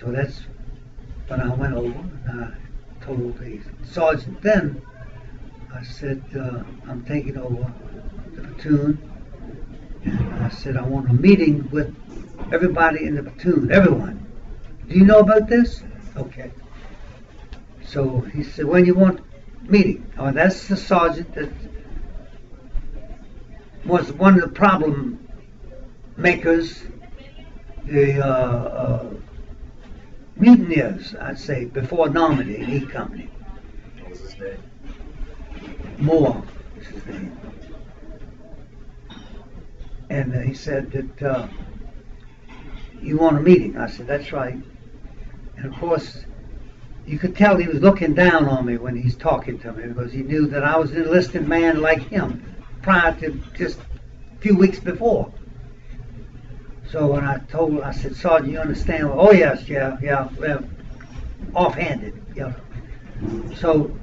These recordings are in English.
So that's when I went over and I told the sergeant then, I said, I'm taking over the platoon, and I said, I want a meeting with everybody in the platoon, everyone. Do you know about this? Okay. So he said, when you want meeting? Oh, that's the sergeant that was one of the problem makers, the mutineers, I'd say, before Normandy in E Company. What was his name? Moore is his name. And he said that you want a meeting. I said, that's right. And of course, you could tell he was looking down on me when he's talking to me, because he knew that I was an enlisted man like him prior to just a few weeks before. So when I said, Sergeant, you understand? Oh yes, yeah, well, offhanded, yeah. So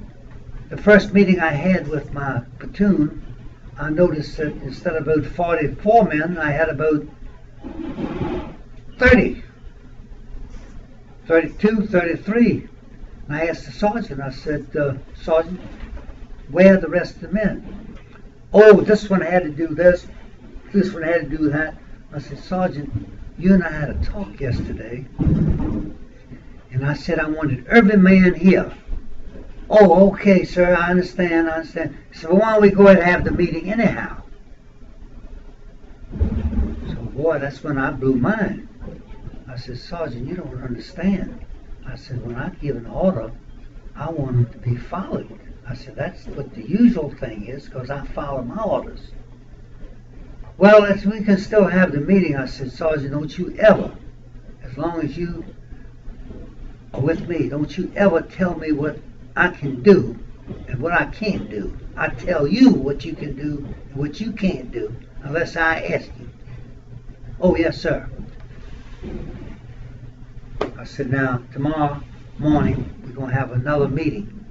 the first meeting I had with my platoon, I noticed that instead of about 44 men, I had about 30, 32, 33. And I asked the sergeant, I said, Sergeant, where are the rest of the men? Oh, this one had to do this, this one had to do that. I said, Sergeant, you and I had a talk yesterday, and I said I wanted every man here. Oh, okay, sir, I understand. He said, well, why don't we go ahead and have the meeting anyhow? So, boy, that's when I blew mine. I said, Sergeant, you don't understand. I said, when I give an order, I want it to be followed. I said, that's what the usual thing is, because I follow my orders. Well, we can still have the meeting. I said, Sergeant, don't you ever, as long as you are with me, don't you ever tell me what I can do and what I can't do. I tell you what you can do and what you can't do, unless I ask you. Oh, yes, sir. I said, now, tomorrow morning, we're going to have another meeting.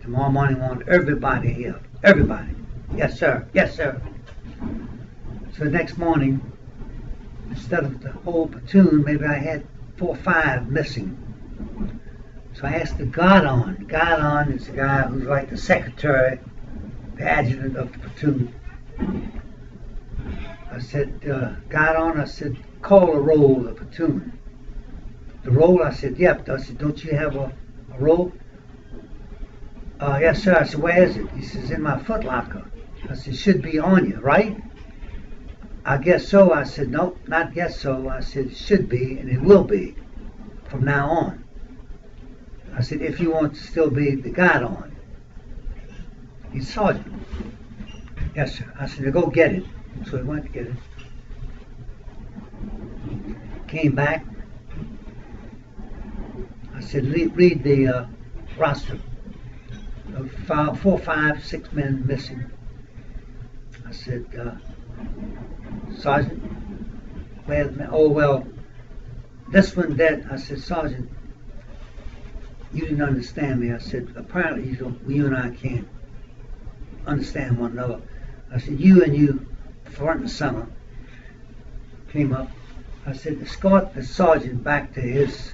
Tomorrow morning, I want everybody here. Everybody. Yes, sir. Yes, sir. So the next morning, instead of the whole platoon, maybe I had 4 or 5 missing. So I asked the guard on. Guard on is the guy who's like the secretary, the adjutant of the platoon. I said, guard on, I said, call a roll of the platoon. The roll, I said, yep. I said, don't you have a roll? Yes, sir. I said, where is it? He says, in my footlocker. I said, should be on you, right? I guess so. I said, nope, not guess so. I said, it should be, and it will be from now on. I said, if you want to still be the guard on. He's Sergeant. Yes, sir. I said, go get it. So he went to get it. Came back. I said, read the roster. 4, 5, 6 men missing. I said, Sergeant, where's the man? Oh, well, this one dead. I said, Sergeant, you didn't understand me. I said, apparently you and I can't understand one another. I said, you and you, front and center, came up. I said, escort the sergeant back to his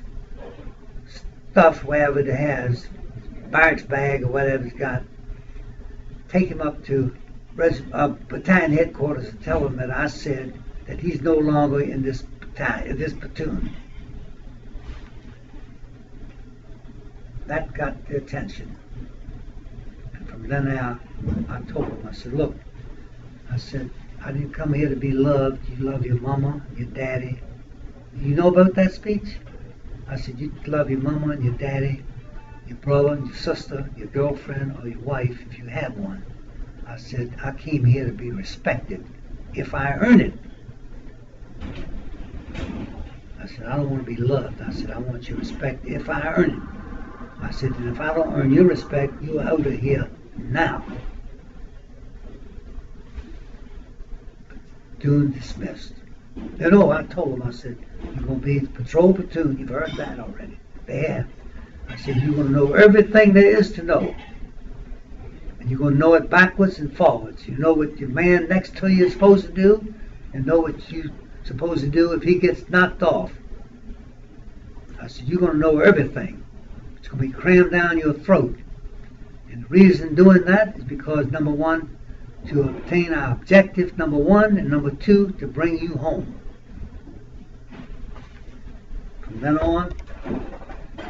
stuff, wherever it has, barracks bag or whatever he's got. Take him up to battalion headquarters and tell him that I said that he's no longer in this platoon. That got the attention. And from then on, I told him, I said, look, I said, I didn't come here to be loved. You love your mama, your daddy. You know about that speech? I said, you love your mama and your daddy, your brother and your sister, your girlfriend or your wife, if you have one. I said, I came here to be respected if I earn it. I said, I don't want to be loved. I said, I want your respect if I earn it. I said, and if I don't earn your respect, you're out of here now. Platoon dismissed. You know, I told him, I said, you're going to be the patrol platoon. You've heard that already. They have. I said, you're going to know everything there is to know. And you're going to know it backwards and forwards. You know what your man next to you is supposed to do, and know what you're supposed to do if he gets knocked off. I said, you're going to know everything. It's going to be crammed down your throat. And the reason doing that is because, number one, to obtain our objective, number one, and number two, to bring you home. From then on,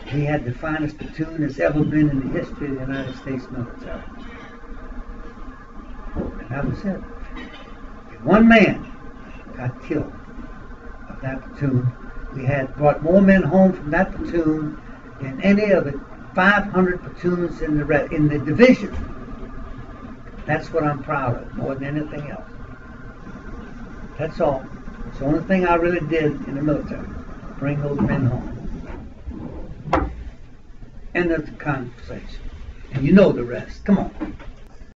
he had the finest platoon that's ever been in the history of the United States military. And that was it. If one man got killed of that platoon, we had brought more men home from that platoon than any of the 500 platoons in the division. That's what I'm proud of, more than anything else. That's all. It's the only thing I really did in the military. Bring those men home. End of the conversation. And you know the rest. Come on.